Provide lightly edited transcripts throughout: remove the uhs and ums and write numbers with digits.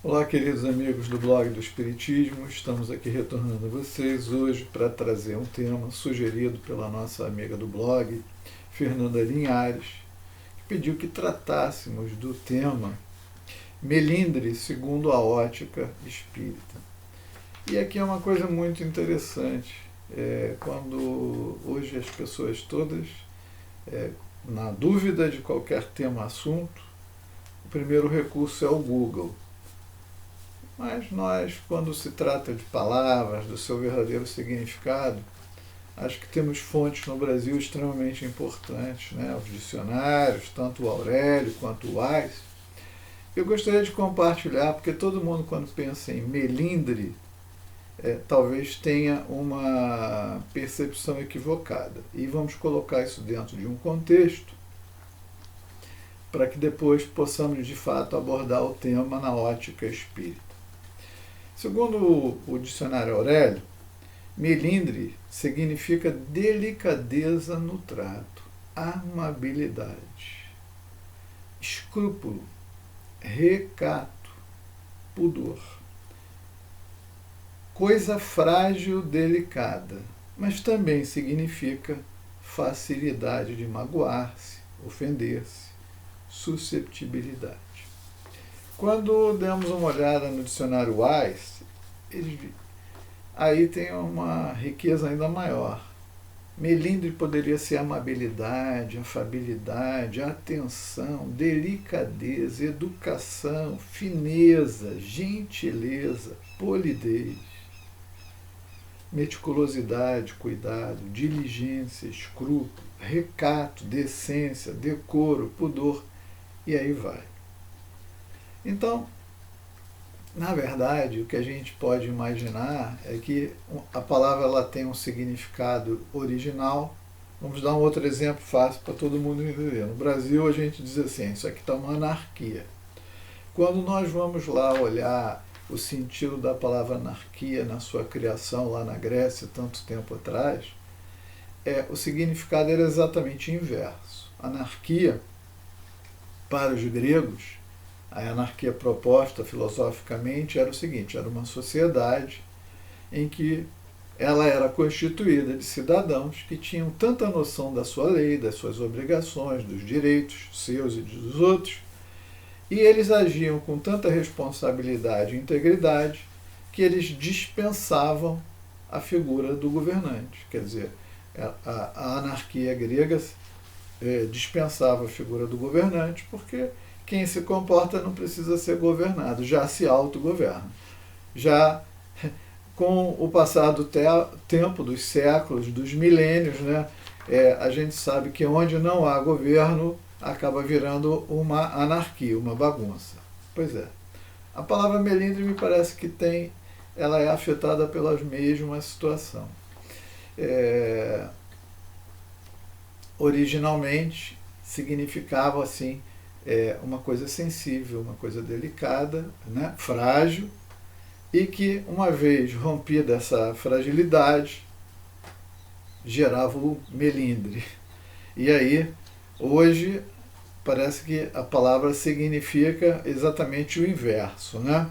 Olá, queridos amigos do blog do Espiritismo, estamos aqui retornando a vocês hoje para trazer um tema sugerido pela nossa amiga do blog, Fernanda Linhares, que pediu que tratássemos do tema Melindre segundo a ótica espírita. E aqui é uma coisa muito interessante, quando hoje as pessoas todas, na dúvida de qualquer tema, assunto, o primeiro recurso é o Google. Mas nós, quando se trata de palavras, do seu verdadeiro significado, acho que temos fontes no Brasil extremamente importantes, né? Os dicionários, tanto o Aurélio quanto o Ais. Eu gostaria de compartilhar, porque todo mundo, quando pensa em melindre, talvez tenha uma percepção equivocada. E vamos colocar isso dentro de um contexto, para que depois possamos, de fato, abordar o tema na ótica espírita. Segundo o dicionário Aurélio, melindre significa delicadeza no trato, amabilidade, escrúpulo, recato, pudor. Coisa frágil, delicada, mas também significa facilidade de magoar-se, ofender-se, susceptibilidade. Quando demos uma olhada no dicionário Wise, aí tem uma riqueza ainda maior. Melindre poderia ser amabilidade, afabilidade, atenção, delicadeza, educação, fineza, gentileza, polidez, meticulosidade, cuidado, diligência, escrúpulo, recato, decência, decoro, pudor, e aí vai. Então, na verdade, o que a gente pode imaginar é que a palavra ela tem um significado original. Vamos dar um outro exemplo fácil para todo mundo entender. No Brasil, a gente diz assim, isso aqui está uma anarquia. Quando nós vamos lá olhar o sentido da palavra anarquia na sua criação lá na Grécia, tanto tempo atrás, o significado era exatamente inverso. Anarquia, para os gregos, a anarquia proposta filosoficamente era o seguinte, era uma sociedade em que ela era constituída de cidadãos que tinham tanta noção da sua lei, das suas obrigações, dos direitos seus e dos outros, e eles agiam com tanta responsabilidade e integridade que eles dispensavam a figura do governante. Quer dizer, a anarquia grega dispensava a figura do governante porque quem se comporta não precisa ser governado, já se autogoverna. Já com o passar do tempo, dos séculos, dos milênios, né, a gente sabe que onde não há governo acaba virando uma anarquia, uma bagunça. Pois é. A palavra melindre me parece que ela é afetada pela mesma situação. Originalmente significava assim, uma coisa sensível, uma coisa delicada, né, frágil, e que, uma vez rompida essa fragilidade, gerava o melindre. E aí, hoje, parece que a palavra significa exatamente o inverso, né?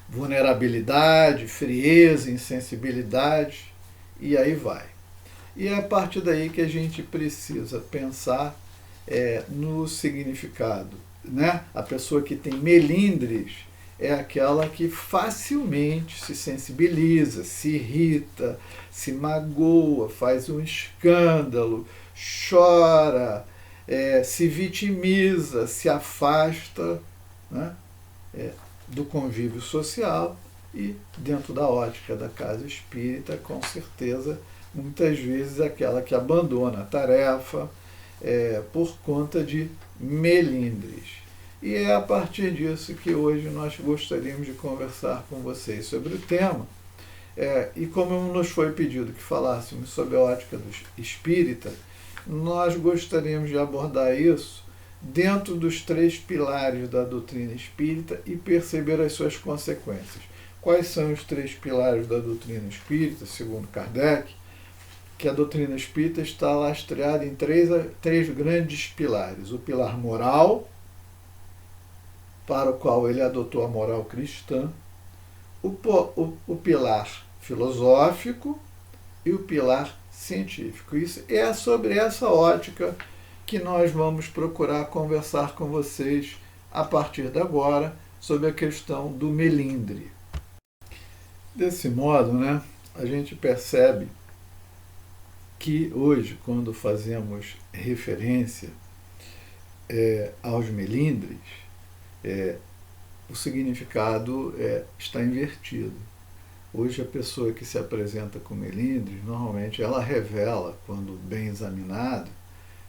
Vulnerabilidade, frieza, insensibilidade, e aí vai. E é a partir daí que a gente precisa pensar no significado, né? A pessoa que tem melindres é aquela que facilmente se sensibiliza, se irrita, se magoa, faz um escândalo, chora, se vitimiza, se afasta, né, do convívio social e, dentro da ótica da casa espírita, com certeza, muitas vezes aquela que abandona a tarefa, por conta de melindres. E é a partir disso que hoje nós gostaríamos de conversar com vocês sobre o tema. E como nos foi pedido que falássemos sobre a ótica do espírita, nós gostaríamos de abordar isso dentro dos 3 pilares da doutrina espírita e perceber as suas consequências. Quais são os 3 pilares da doutrina espírita, segundo Kardec? Que a doutrina espírita está lastreada em três grandes pilares. O pilar moral, para o qual ele adotou a moral cristã, o pilar filosófico e o pilar científico. Isso é sobre essa ótica que nós vamos procurar conversar com vocês a partir de agora sobre a questão do melindre. Desse modo, né, a gente percebe que hoje, quando fazemos referência aos melindres, o significado está invertido. Hoje, a pessoa que se apresenta com melindres, normalmente ela revela, quando bem examinada,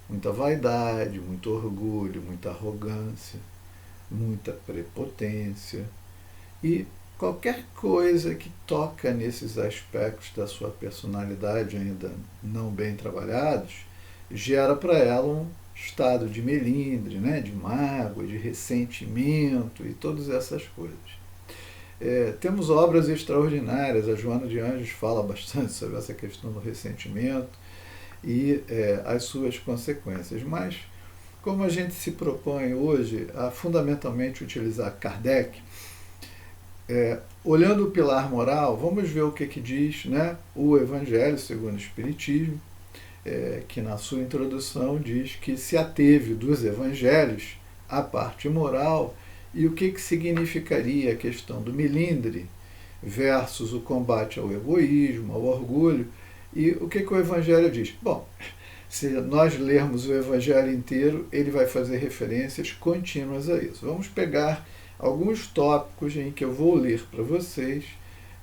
muita vaidade, muito orgulho, muita arrogância, muita prepotência e qualquer coisa que toca nesses aspectos da sua personalidade ainda não bem trabalhados, gera para ela um estado de melindre, né, de mágoa, de ressentimento e todas essas coisas. Temos obras extraordinárias, a Joana de Anjos fala bastante sobre essa questão do ressentimento e as suas consequências, mas como a gente se propõe hoje a fundamentalmente utilizar Kardec, olhando o pilar moral, vamos ver o que diz, né, o Evangelho segundo o Espiritismo, que na sua introdução diz que se ateve dos evangelhos à parte moral e o que significaria a questão do melindre versus o combate ao egoísmo, ao orgulho, e o que o Evangelho diz? Bom, se nós lermos o Evangelho inteiro, ele vai fazer referências contínuas a isso. Vamos pegar alguns tópicos em que eu vou ler para vocês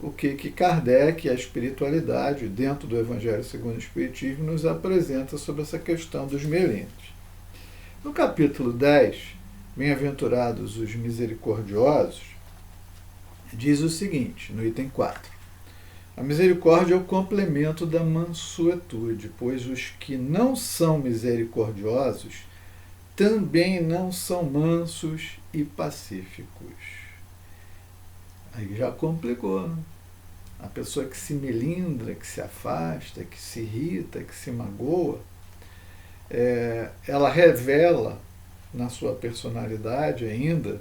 o que Kardec e a espiritualidade, dentro do Evangelho segundo o Espiritismo, nos apresenta sobre essa questão dos melindres. No capítulo 10, Bem-aventurados os misericordiosos, diz o seguinte, no item 4. A misericórdia é o complemento da mansuetude, pois os que não são misericordiosos também não são mansos e pacíficos. Aí já complicou, né? A pessoa que se melindra, que se afasta, que se irrita, que se magoa, ela revela na sua personalidade ainda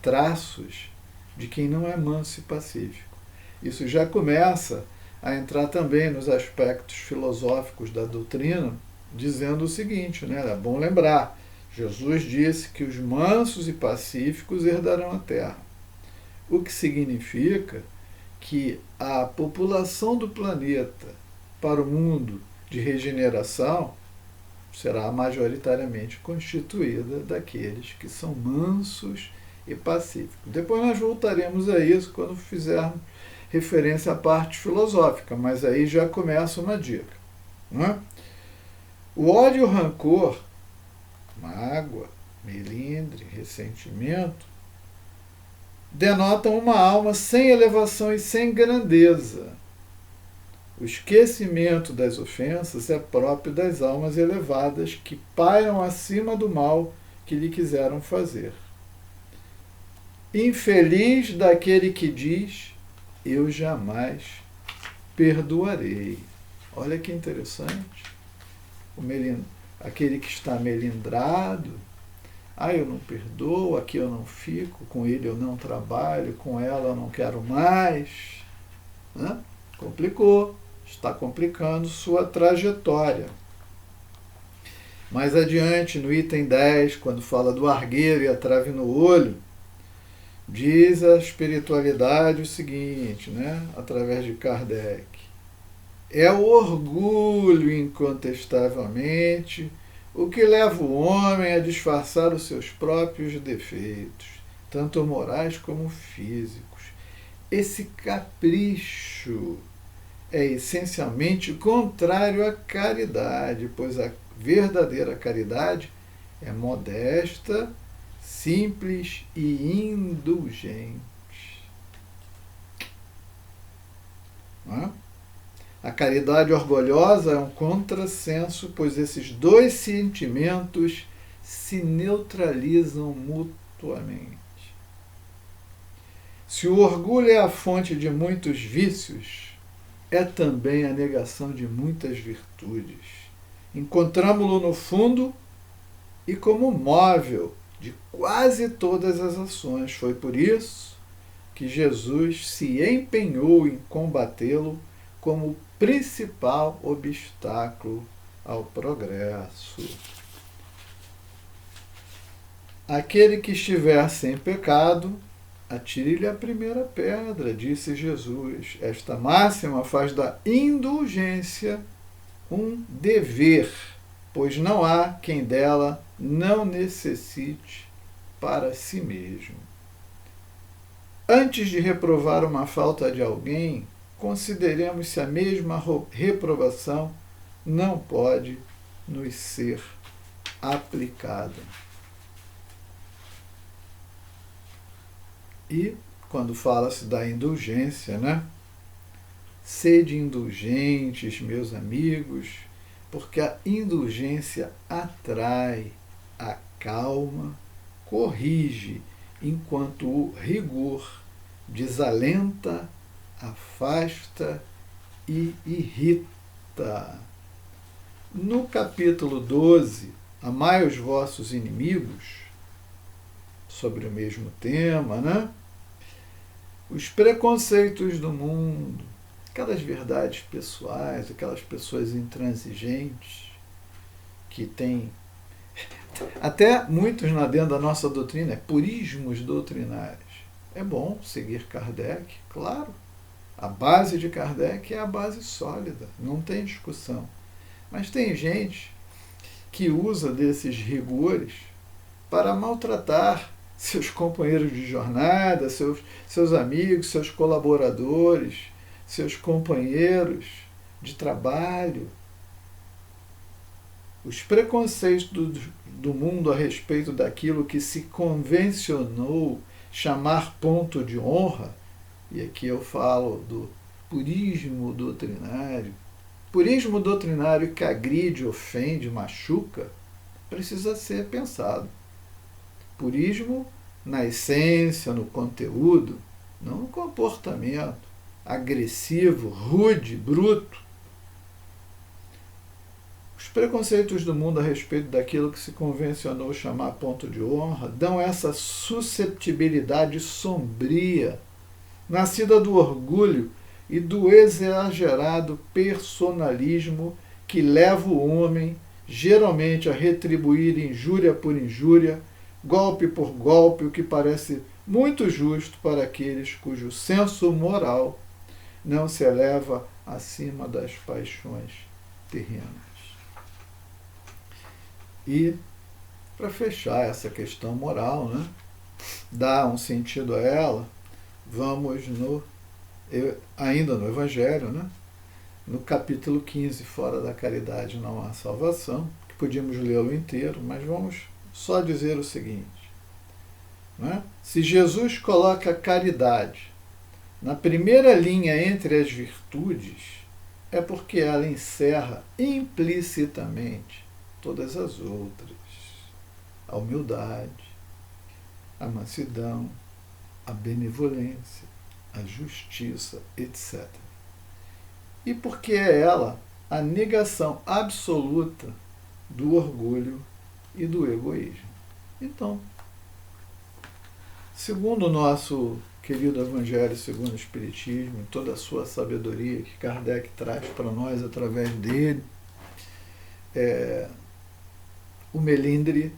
traços de quem não é manso e pacífico. Isso já começa a entrar também nos aspectos filosóficos da doutrina, dizendo o seguinte, né? É bom lembrar, Jesus disse que os mansos e pacíficos herdarão a terra, o que significa que a população do planeta para o mundo de regeneração será majoritariamente constituída daqueles que são mansos e pacíficos. Depois nós voltaremos a isso quando fizermos referência à parte filosófica, mas aí já começa uma dica, não é? O ódio e o rancor, mágoa, melindre, ressentimento, denotam uma alma sem elevação e sem grandeza. O esquecimento das ofensas é próprio das almas elevadas que pairam acima do mal que lhe quiseram fazer. Infeliz daquele que diz, eu jamais perdoarei. Olha que interessante. Aquele que está melindrado, eu não perdoo, aqui eu não fico, com ele eu não trabalho, com ela eu não quero mais. Né? Complicou, está complicando sua trajetória. Mais adiante, no item 10, quando fala do argueiro e a trave no olho, diz a espiritualidade o seguinte, né? Através de Kardec. É o orgulho, incontestavelmente, o que leva o homem a disfarçar os seus próprios defeitos, tanto morais como físicos. Esse capricho é essencialmente contrário à caridade, pois a verdadeira caridade é modesta, simples e indulgente. Não é? A caridade orgulhosa é um contrassenso, pois esses dois sentimentos se neutralizam mutuamente. Se o orgulho é a fonte de muitos vícios, é também a negação de muitas virtudes. Encontramo-lo no fundo e como móvel de quase todas as ações. Foi por isso que Jesus se empenhou em combatê-lo como principal obstáculo ao progresso. Aquele que estiver sem pecado, atire-lhe a primeira pedra, disse Jesus. Esta máxima faz da indulgência um dever, pois não há quem dela não necessite para si mesmo. Antes de reprovar uma falta de alguém, consideremos se a mesma reprovação não pode nos ser aplicada. E, quando fala-se da indulgência, né? Sede indulgentes, meus amigos, porque a indulgência atrai, acalma, corrige, enquanto o rigor desalenta, afasta e irrita. No capítulo 12, Amai os vossos inimigos, sobre o mesmo tema, né? Os preconceitos do mundo, aquelas verdades pessoais, aquelas pessoas intransigentes que têm até muitos dentro da nossa doutrina, purismos doutrinários. É bom seguir Kardec, claro. A base de Kardec é a base sólida, não tem discussão. Mas tem gente que usa desses rigores para maltratar seus companheiros de jornada, seus amigos, seus colaboradores, seus companheiros de trabalho. Os preconceitos do mundo a respeito daquilo que se convencionou chamar ponto de honra, e aqui eu falo do purismo doutrinário, que agride, ofende, machuca, precisa ser pensado. Purismo na essência, no conteúdo, não no comportamento agressivo, rude, bruto. Os preconceitos do mundo a respeito daquilo que se convencionou chamar ponto de honra dão essa susceptibilidade sombria, nascida do orgulho e do exagerado personalismo que leva o homem, geralmente, a retribuir injúria por injúria, golpe por golpe, o que parece muito justo para aqueles cujo senso moral não se eleva acima das paixões terrenas. E, para fechar essa questão moral, né, dar um sentido a ela, vamos ainda no Evangelho, né, no capítulo 15, Fora da Caridade não há salvação, que podíamos lê-lo inteiro, mas vamos só dizer o seguinte, né? Se Jesus coloca a caridade na primeira linha entre as virtudes, é porque ela encerra implicitamente todas as outras. A humildade, a mansidão, a benevolência, a justiça, etc. E porque é ela a negação absoluta do orgulho e do egoísmo. Então, segundo o nosso querido Evangelho segundo o Espiritismo, em toda a sua sabedoria que Kardec traz para nós através dele, o melindre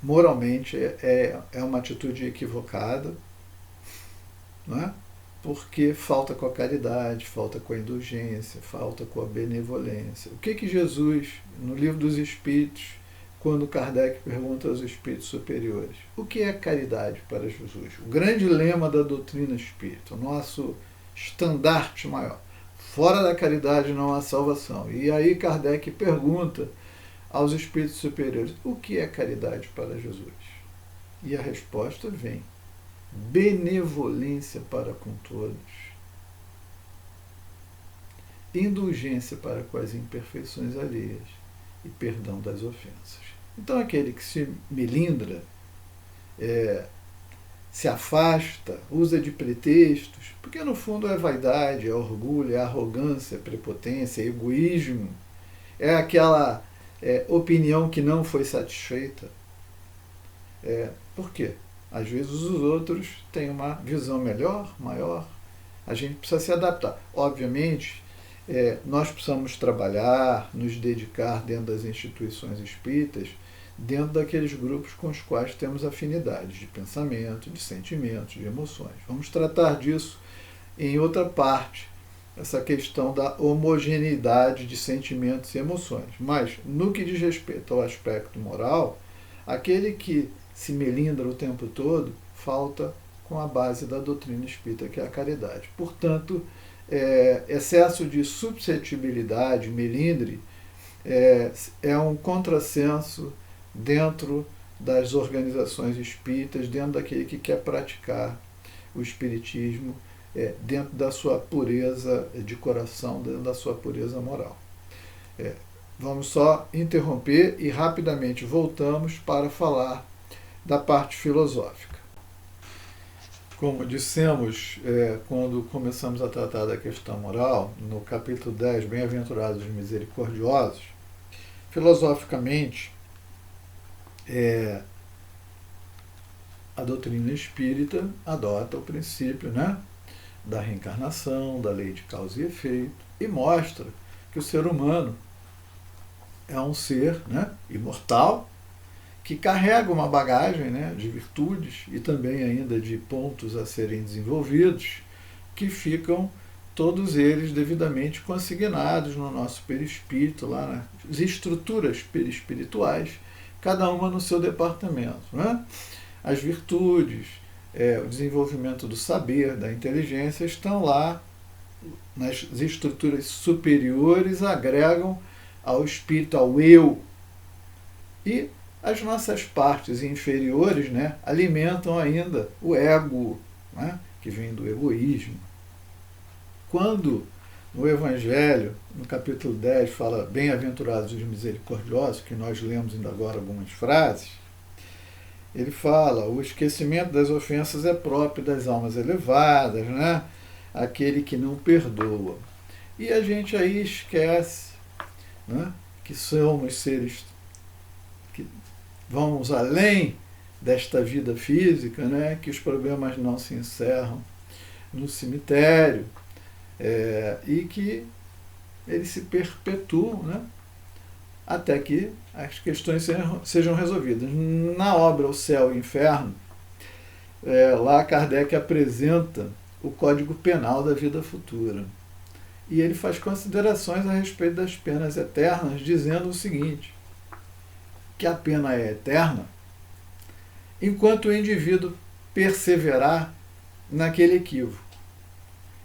moralmente é uma atitude equivocada, não é? Porque falta com a caridade, falta com a indulgência, falta com a benevolência. O que Jesus, no Livro dos Espíritos, quando Kardec pergunta aos espíritos superiores, o que é caridade para Jesus? O grande lema da doutrina espírita, o nosso estandarte maior. Fora da caridade não há salvação. E aí Kardec pergunta aos espíritos superiores, o que é caridade para Jesus? E a resposta vem, benevolência para com todos, indulgência para com as imperfeições alheias e perdão das ofensas. Então aquele que se melindra, se afasta, usa de pretextos, porque no fundo é vaidade, é orgulho, é arrogância, é prepotência, é egoísmo, é aquela opinião que não foi satisfeita. Por quê? Às vezes os outros têm uma visão melhor, maior. A gente precisa se adaptar. Obviamente, nós precisamos trabalhar, nos dedicar dentro das instituições espíritas, dentro daqueles grupos com os quais temos afinidades de pensamento, de sentimentos, de emoções. Vamos tratar disso em outra parte, essa questão da homogeneidade de sentimentos e emoções. Mas, no que diz respeito ao aspecto moral, aquele que se melindra o tempo todo, falta com a base da doutrina espírita, que é a caridade. Portanto, excesso de suscetibilidade, melindre, é um contrassenso dentro das organizações espíritas, dentro daquele que quer praticar o espiritismo, dentro da sua pureza de coração, dentro da sua pureza moral. Vamos só interromper e rapidamente voltamos para falar da parte filosófica. Como dissemos quando começamos a tratar da questão moral, no capítulo 10, Bem-aventurados os misericordiosos, filosoficamente, a doutrina espírita adota o princípio, da reencarnação, da lei de causa e efeito, e mostra que o ser humano é um ser imortal, que carrega uma bagagem de virtudes e também ainda de pontos a serem desenvolvidos, que ficam todos eles devidamente consignados no nosso perispírito, lá nas estruturas perispirituais, cada uma no seu departamento. As virtudes, o desenvolvimento do saber, da inteligência, estão lá nas estruturas superiores, agregam ao espírito, ao eu. E as nossas partes inferiores alimentam ainda o ego, que vem do egoísmo. Quando no Evangelho, no capítulo 10, fala Bem-aventurados os misericordiosos, que nós lemos ainda agora algumas frases, ele fala: o esquecimento das ofensas é próprio das almas elevadas, aquele que não perdoa. E a gente aí esquece que somos seres que vamos além desta vida física, que os problemas não se encerram no cemitério, e que eles se perpetuam até que as questões sejam resolvidas. Na obra O Céu e o Inferno, lá Kardec apresenta o Código Penal da vida futura. E ele faz considerações a respeito das penas eternas, dizendo o seguinte: que a pena é eterna enquanto o indivíduo perseverar naquele equívoco.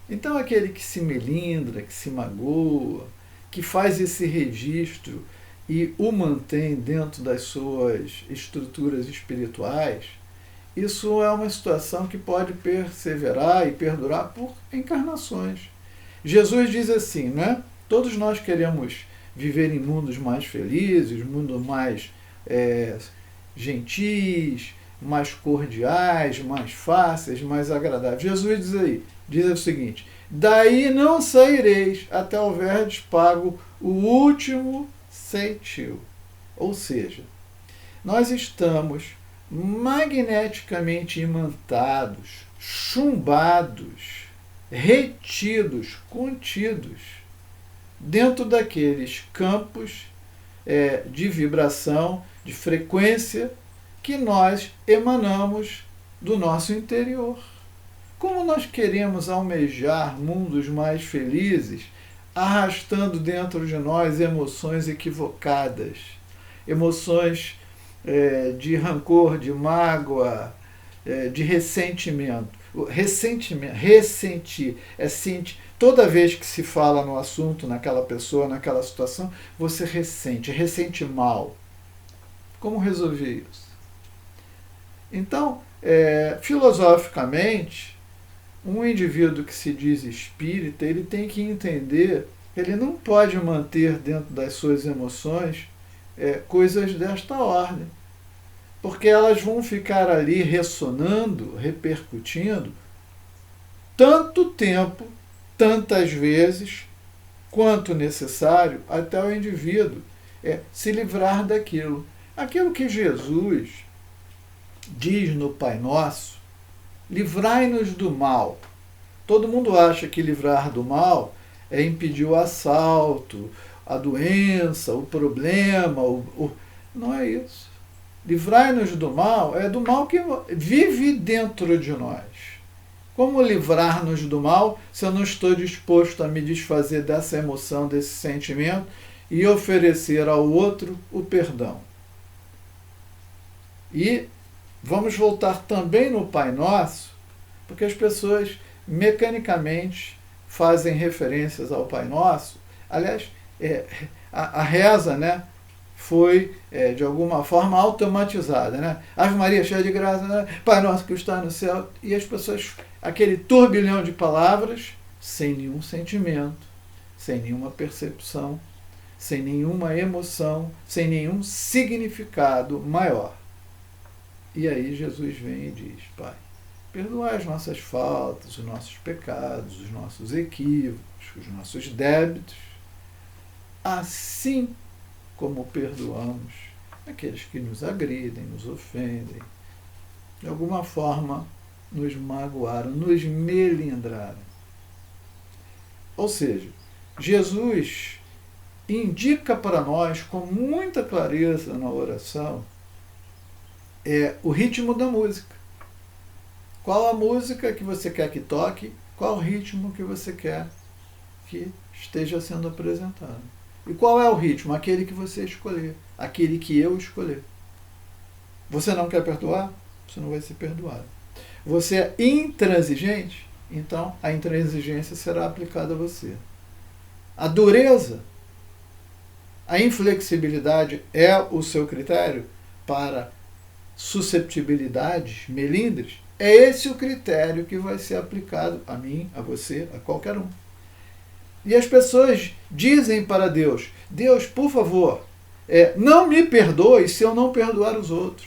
Então, aquele que se melindra, que se magoa, que faz esse registro e o mantém dentro das suas estruturas espirituais, isso é uma situação que pode perseverar e perdurar por encarnações. Jesus diz assim, todos nós queremos viver em mundos mais felizes, mundos mais gentis, mais cordiais, mais fáceis, mais agradáveis. Jesus diz o seguinte: daí não saireis até houverdes pago o último centil. Ou seja, nós estamos magneticamente imantados, chumbados, retidos, contidos dentro daqueles campos de vibração, de frequência que nós emanamos do nosso interior. Como nós queremos almejar mundos mais felizes, arrastando dentro de nós emoções equivocadas, emoções de rancor, de mágoa, de ressentimento. Ressentir, toda vez que se fala no assunto, naquela pessoa, naquela situação, você ressente mal. Como resolver isso? Então, filosoficamente, um indivíduo que se diz espírita, ele tem que entender, ele não pode manter dentro das suas emoções coisas desta ordem, porque elas vão ficar ali ressonando, repercutindo, tanto tempo, tantas vezes, quanto necessário, até o indivíduo se livrar daquilo. Aquilo que Jesus diz no Pai Nosso, livrai-nos do mal. Todo mundo acha que livrar do mal é impedir o assalto, a doença, o problema. Não é isso. Livrai-nos do mal é do mal que vive dentro de nós. Como livrar-nos do mal se eu não estou disposto a me desfazer dessa emoção, desse sentimento e oferecer ao outro o perdão? E vamos voltar também no Pai Nosso, porque as pessoas mecanicamente fazem referências ao Pai Nosso. Aliás, a reza, né, foi, de alguma forma, automatizada. Né? Ave Maria, cheia de graça, né? Pai Nosso que está no céu. E as pessoas, aquele turbilhão de palavras, sem nenhum sentimento, sem nenhuma percepção, sem nenhuma emoção, sem nenhum significado maior. E aí Jesus vem e diz: Pai, perdoai as nossas faltas, os nossos pecados, os nossos equívocos, os nossos débitos, assim como perdoamos aqueles que nos agridem, nos ofendem, de alguma forma nos magoaram, nos melindraram. Ou seja, Jesus indica para nós com muita clareza na oração o ritmo da música. Qual a música que você quer que toque, qual o ritmo que você quer que esteja sendo apresentado. E qual é o ritmo? Aquele que você escolher, aquele que eu escolher. Você não quer perdoar? Você não vai ser perdoado. Você é intransigente? Então a intransigência será aplicada a você. A dureza, a inflexibilidade é o seu critério para susceptibilidades, melindres? É esse o critério que vai ser aplicado a mim, a você, a qualquer um. E as pessoas dizem para Deus: Deus, por favor, não me perdoe se eu não perdoar os outros.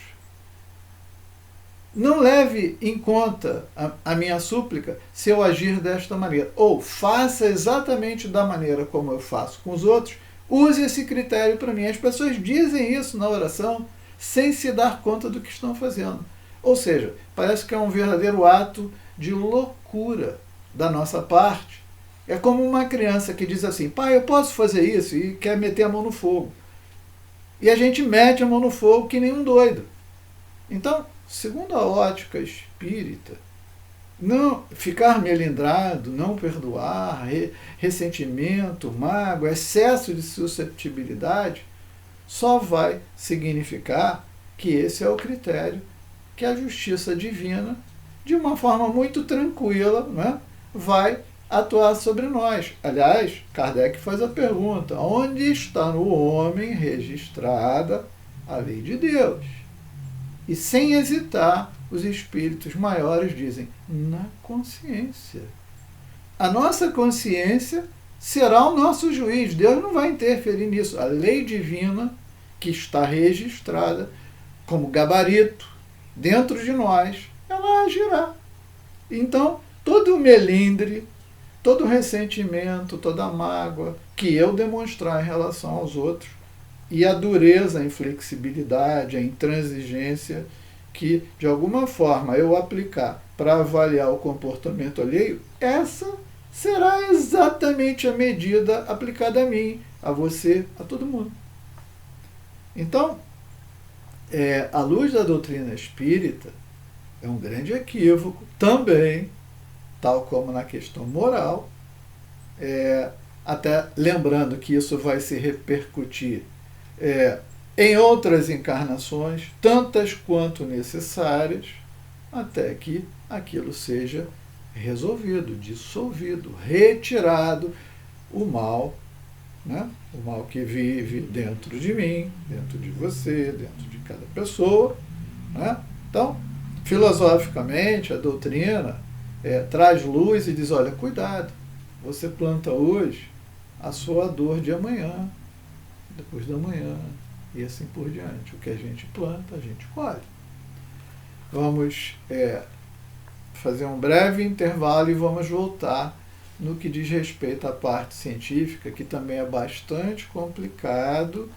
Não leve em conta a minha súplica se eu agir desta maneira. Ou faça exatamente da maneira como eu faço com os outros. Use esse critério para mim. As pessoas dizem isso na oração sem se dar conta do que estão fazendo. Ou seja, parece que é um verdadeiro ato de loucura da nossa parte. É como uma criança que diz assim: pai, eu posso fazer isso? E quer meter a mão no fogo. E a gente mete a mão no fogo que nem um doido. Então, segundo a ótica espírita, não ficar melindrado, não perdoar, ressentimento, mágoa, excesso de susceptibilidade, só vai significar que esse é o critério que a justiça divina, de uma forma muito tranquila, né, vai atuar sobre nós. Aliás, Kardec faz a pergunta: onde está no homem registrada a lei de Deus? E sem hesitar, os espíritos maiores dizem: na consciência. A nossa consciência será o nosso juiz. Deus não vai interferir nisso. A lei divina, que está registrada como gabarito dentro de nós, ela agirá. Então, todo o melindre, todo o ressentimento, toda a mágoa que eu demonstrar em relação aos outros, e a dureza, a inflexibilidade, a intransigência que, de alguma forma, eu aplicar para avaliar o comportamento alheio, essa será exatamente a medida aplicada a mim, a você, a todo mundo. Então, à luz da doutrina espírita, é um grande equívoco também, tal como na questão moral, até lembrando que isso vai se repercutir em outras encarnações, tantas quanto necessárias, até que aquilo seja resolvido, dissolvido, retirado o mal, né? O mal que vive dentro de mim, dentro de você, dentro de cada pessoa, né? Então, filosoficamente, a doutrina traz luz e diz: olha, cuidado, você planta hoje a sua dor de amanhã, depois da manhã, e assim por diante. O que a gente planta, a gente colhe. Vamos fazer um breve intervalo e vamos voltar no que diz respeito à parte científica, que também é bastante complicado.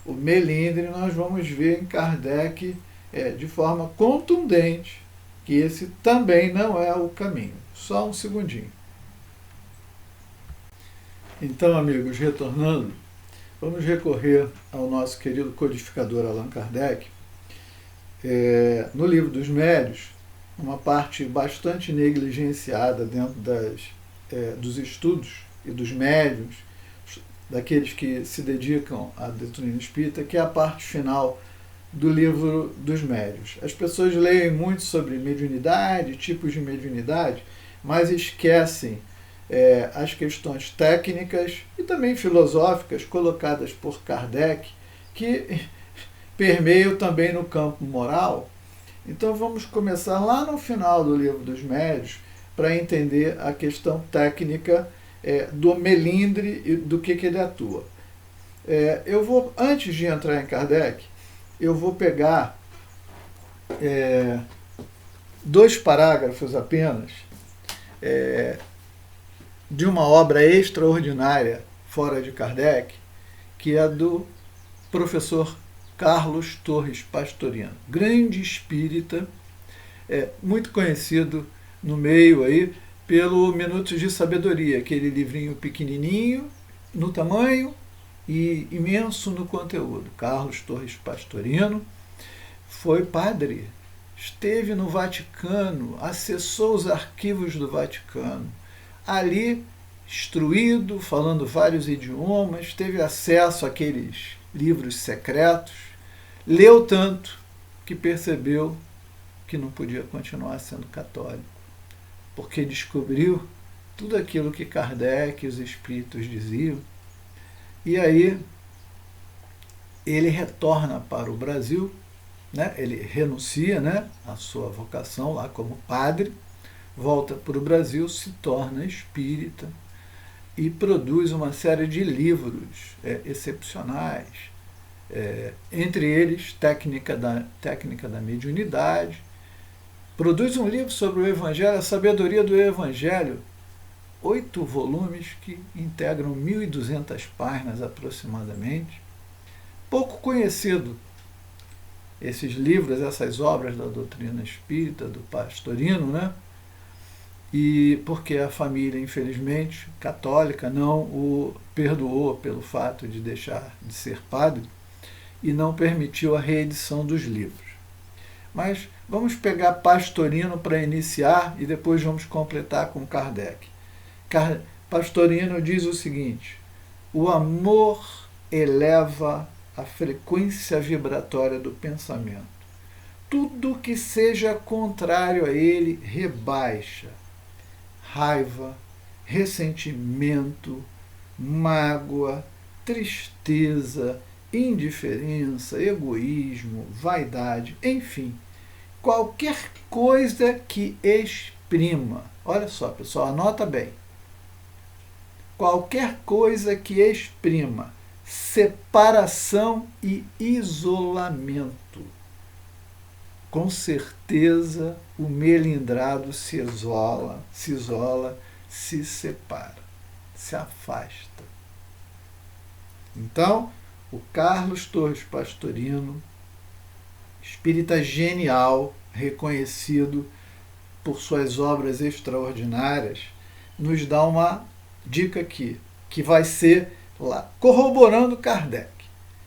O melindre nós vamos ver em Kardec de forma contundente que esse também não é o caminho. Só um segundinho. Então, amigos, retornando, vamos recorrer ao nosso querido codificador Allan Kardec. No Livro dos Médiuns, uma parte bastante negligenciada dentro dos estudos e dos médiuns, daqueles que se dedicam à doutrina espírita, que é a parte final do Livro dos Médiuns. As pessoas leem muito sobre mediunidade, tipos de mediunidade, mas esquecem as questões técnicas e também filosóficas colocadas por Kardec, que permeiam também no campo moral. Então vamos começar lá no final do Livro dos Médiuns para entender a questão técnica do melindre e do que ele atua. Eu vou, antes de entrar em Kardec, eu vou pegar 2 parágrafos apenas de uma obra extraordinária fora de Kardec, que é do professor Carlos Torres Pastoriano, grande espírita, muito conhecido no meio aí pelo Minutos de Sabedoria, aquele livrinho pequenininho no tamanho e imenso no conteúdo. Carlos Torres Pastoriano foi padre, esteve no Vaticano, acessou os arquivos do Vaticano, ali instruído, falando vários idiomas, teve acesso àqueles livros secretos, leu tanto que percebeu que não podia continuar sendo católico, porque descobriu tudo aquilo que Kardec e os espíritos diziam. E aí ele retorna para o Brasil, ele renuncia à sua vocação lá como padre, volta para o Brasil, se torna espírita e produz uma série de livros excepcionais, entre eles Técnica da Mediunidade. Produz um livro sobre o Evangelho, a Sabedoria do Evangelho, 8 volumes que integram 1.200 páginas aproximadamente. Pouco conhecido esses livros, essas obras da doutrina espírita, do Pastorino, e porque a família, infelizmente, católica, não o perdoou pelo fato de deixar de ser padre e não permitiu a reedição dos livros. Mas vamos pegar Pastorino para iniciar e depois vamos completar com Kardec. Pastorino diz o seguinte: o amor eleva a frequência vibratória do pensamento. Tudo que seja contrário a ele rebaixa. Raiva, ressentimento, mágoa, tristeza, indiferença, egoísmo, vaidade, enfim, qualquer coisa que exprima. Olha só, pessoal, anota bem. Qualquer coisa que exprima separação e isolamento. Com certeza o melindrado se isola, se separa, se afasta. Então, o Carlos Torres Pastorino, espírita genial, reconhecido por suas obras extraordinárias, nos dá uma dica aqui, que vai ser lá, corroborando Kardec.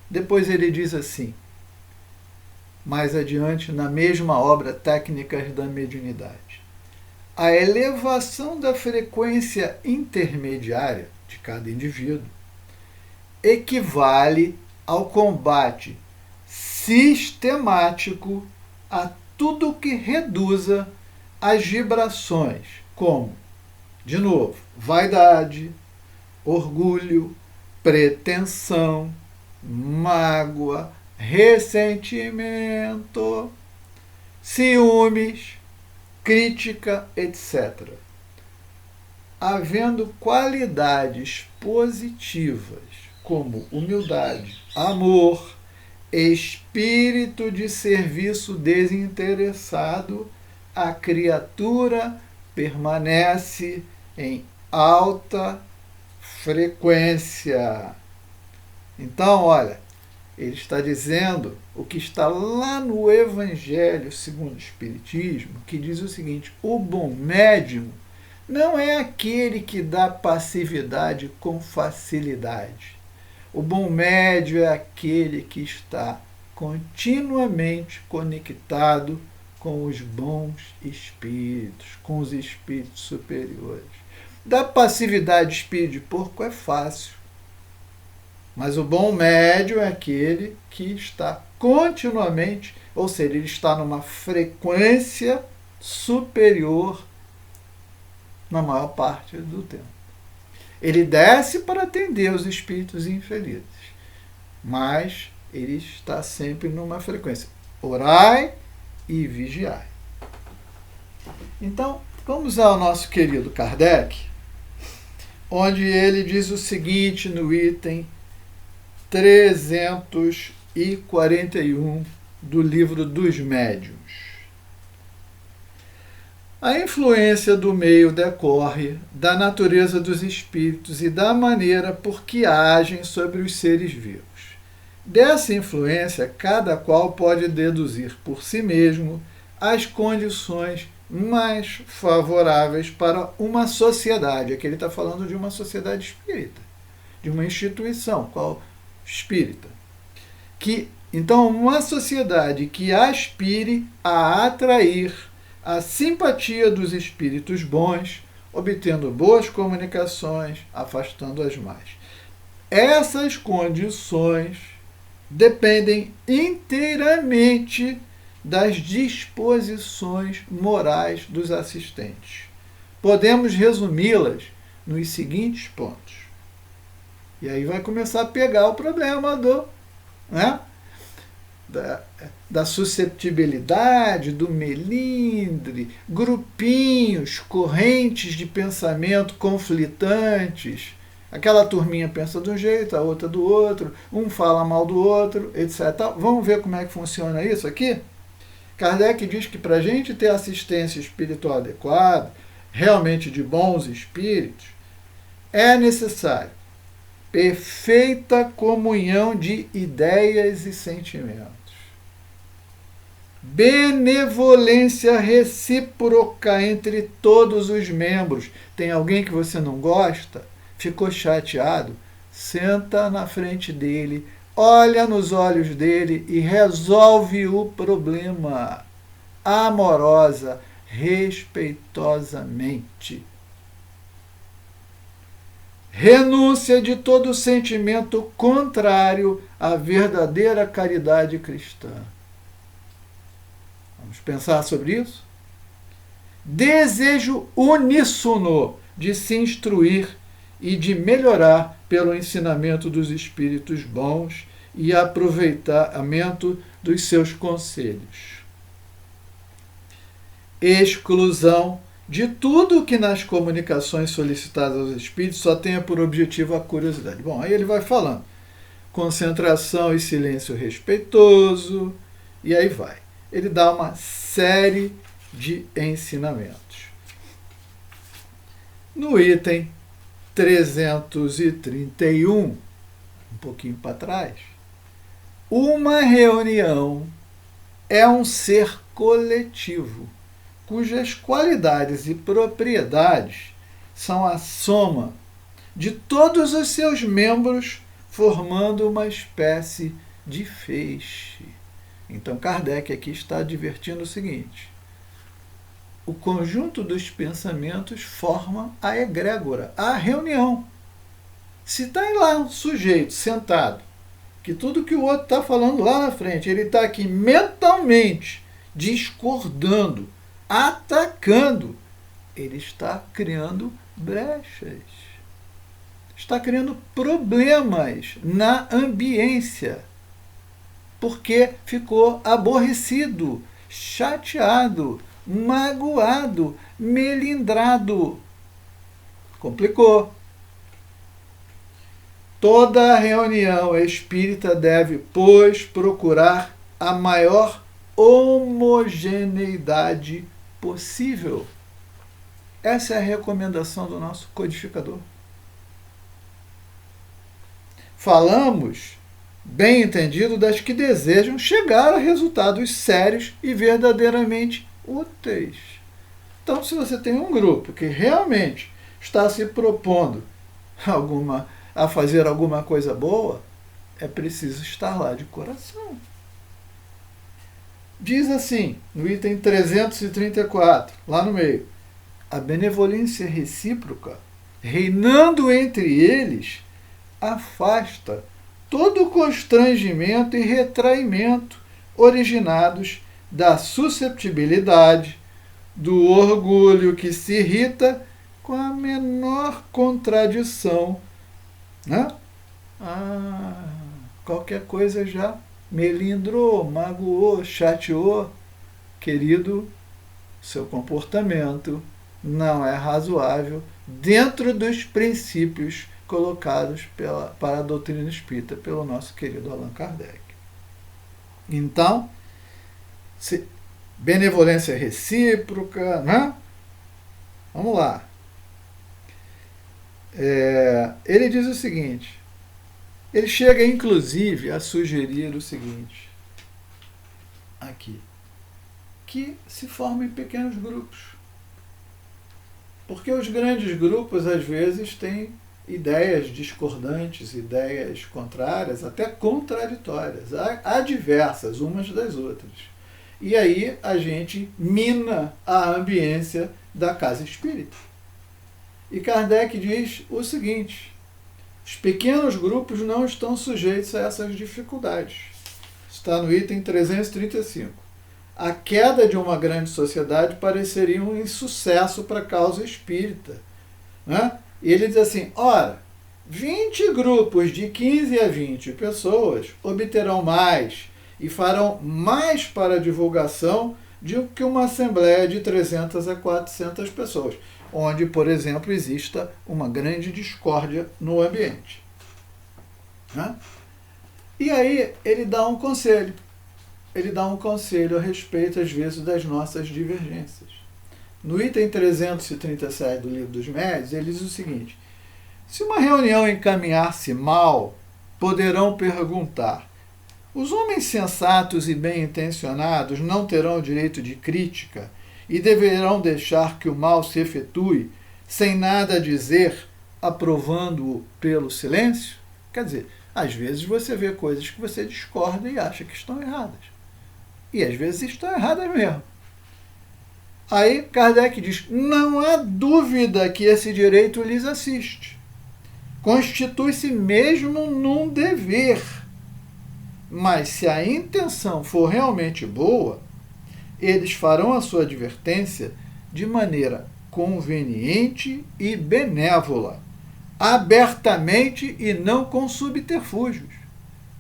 Depois ele diz assim, mais adiante, na mesma obra Técnicas da Mediunidade: a elevação da frequência intermediária de cada indivíduo equivale ao combate sistemático a tudo que reduza as vibrações, como, de novo, vaidade, orgulho, pretensão, mágoa, ressentimento, ciúmes, crítica, etc. Havendo qualidades positivas como humildade, amor, espírito de serviço desinteressado, a criatura permanece em alta frequência. Então, olha, Ele está dizendo o que está lá no Evangelho segundo o Espiritismo, que diz o seguinte: o bom médium não é aquele que dá passividade com facilidade. O bom médium é aquele que está continuamente conectado com os bons espíritos, com os espíritos superiores. Da passividade espírito de porco é fácil, mas o bom médium é aquele que está continuamente, ou seja, ele está numa frequência superior na maior parte do tempo. Ele desce para atender os espíritos infelizes, mas ele está sempre numa frequência. Orai e vigiai. Então, vamos ao nosso querido Kardec, onde ele diz o seguinte no item 341 do Livro dos Médiuns. A influência do meio decorre da natureza dos espíritos e da maneira por que agem sobre os seres vivos. Dessa influência, cada qual pode deduzir por si mesmo as condições mais favoráveis para uma sociedade. Aqui ele está falando de uma sociedade espírita, de uma instituição, qual espírita. Então, uma sociedade que aspire a atrair a simpatia dos espíritos bons, obtendo boas comunicações, afastando as más. Essas condições dependem inteiramente das disposições morais dos assistentes. Podemos resumi-las nos seguintes pontos. E aí vai começar a pegar o problema da susceptibilidade, do melindre, grupinhos, correntes de pensamento conflitantes. Aquela turminha pensa de um jeito, a outra do outro, um fala mal do outro, etc. Vamos ver como é que funciona isso aqui? Kardec diz que para a gente ter assistência espiritual adequada, realmente de bons espíritos, é necessário perfeita comunhão de ideias e sentimentos, benevolência recíproca entre todos os membros. Tem alguém que você não gosta? Ficou chateado? Senta na frente dele, olha nos olhos dele e resolve o problema amorosa, respeitosamente. Renúncia de todo sentimento contrário à verdadeira caridade cristã. Vamos pensar sobre isso? Desejo uníssono de se instruir e de melhorar pelo ensinamento dos espíritos bons e aproveitamento dos seus conselhos. Exclusão de tudo que nas comunicações solicitadas aos espíritos só tenha por objetivo a curiosidade. Bom, aí ele vai falando. Concentração e silêncio respeitoso, e aí vai. Ele dá uma série de ensinamentos. No item 331, um pouquinho para trás, uma reunião é um ser coletivo, cujas qualidades e propriedades são a soma de todos os seus membros, formando uma espécie de feixe. Então Kardec aqui está advertindo o seguinte: o conjunto dos pensamentos forma a egrégora, a reunião. Se está lá um sujeito sentado, que tudo que o outro está falando lá na frente, ele está aqui mentalmente discordando, atacando, ele está criando brechas, está criando problemas na ambiência, porque ficou aborrecido, chateado, magoado, melindrado. Complicou. Toda reunião espírita deve, pois, procurar a maior homogeneidade possível. Essa é a recomendação do nosso codificador. Falamos bem entendido, das que desejam chegar a resultados sérios e verdadeiramente úteis. Então, se você tem um grupo que realmente está se propondo a fazer alguma coisa boa, é preciso estar lá de coração. Diz assim, no item 334, lá no meio, a benevolência recíproca, reinando entre eles, afasta todo o constrangimento e retraimento originados da susceptibilidade, do orgulho que se irrita com a menor contradição, né? Qualquer coisa já melindrou, magoou, chateou. Querido, seu comportamento não é razoável dentro dos princípios colocados para a doutrina espírita pelo nosso querido Allan Kardec. Então, benevolência recíproca, né? Vamos lá. Ele diz o seguinte, ele chega inclusive a sugerir o seguinte, aqui, que se formem pequenos grupos. Porque os grandes grupos, às vezes, têm ideias discordantes, ideias contrárias, até contraditórias, adversas umas das outras. E aí a gente mina a ambiência da casa espírita. E Kardec diz o seguinte, os pequenos grupos não estão sujeitos a essas dificuldades. Está no item 335. A queda de uma grande sociedade pareceria um insucesso para a causa espírita, né? E ele diz assim, ora, 20 grupos de 15 a 20 pessoas obterão mais e farão mais para a divulgação do que uma assembleia de 300 a 400 pessoas, onde, por exemplo, exista uma grande discórdia no ambiente. Né? E aí ele dá um conselho. Ele dá um conselho a respeito, às vezes, das nossas divergências. No item 337 do Livro dos Médiuns, ele diz o seguinte, se uma reunião encaminhar-se mal, poderão perguntar, os homens sensatos e bem-intencionados não terão o direito de crítica e deverão deixar que o mal se efetue sem nada dizer, aprovando-o pelo silêncio? Quer dizer, às vezes você vê coisas que você discorda e acha que estão erradas. E às vezes estão erradas mesmo. Aí Kardec diz, não há dúvida que esse direito lhes assiste. Constitui-se mesmo num dever. Mas se a intenção for realmente boa, eles farão a sua advertência de maneira conveniente e benévola, abertamente e não com subterfúgios.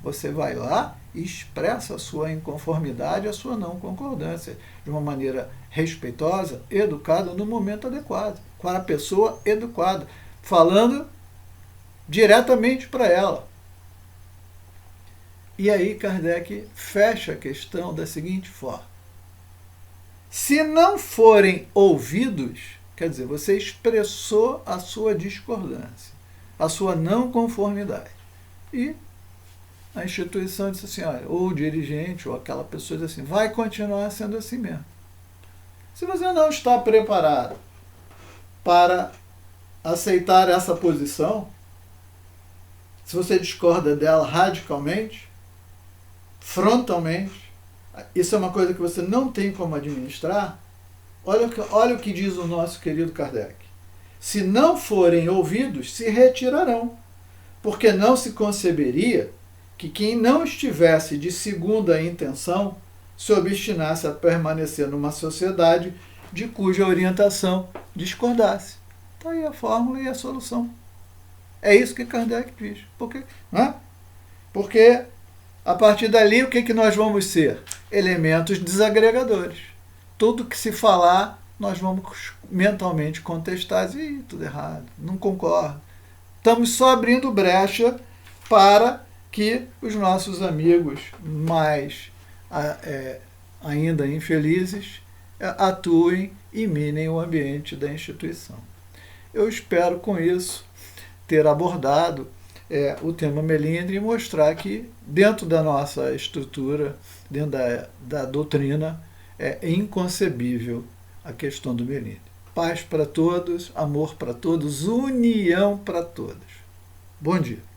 Você vai lá e expressa a sua inconformidade, a sua não concordância, de uma maneira respeitosa, educada, no momento adequado, com a pessoa educada, falando diretamente para ela. E aí Kardec fecha a questão da seguinte forma. Se não forem ouvidos, quer dizer, você expressou a sua discordância, a sua não conformidade. E a instituição disse assim, olha, ou o dirigente, ou aquela pessoa diz assim, vai continuar sendo assim mesmo. Se você não está preparado para aceitar essa posição, se você discorda dela radicalmente, frontalmente, isso é uma coisa que você não tem como administrar, olha o que diz o nosso querido Kardec. Se não forem ouvidos, se retirarão, porque não se conceberia que quem não estivesse de segunda intenção se obstinasse a permanecer numa sociedade de cuja orientação discordasse. Está aí a fórmula e a solução. É isso que Kardec diz. Por quê? Porque a partir dali, o que nós vamos ser? Elementos desagregadores. Tudo que se falar, nós vamos mentalmente contestar. Ih, tudo errado, não concordo. Estamos só abrindo brecha para que os nossos amigos mais ainda infelizes atuem e minem o ambiente da instituição. Eu espero, com isso, ter abordado o tema melindre e mostrar que dentro da nossa estrutura, dentro da doutrina, é inconcebível a questão do melindre. Paz para todos, amor para todos, união para todos. Bom dia.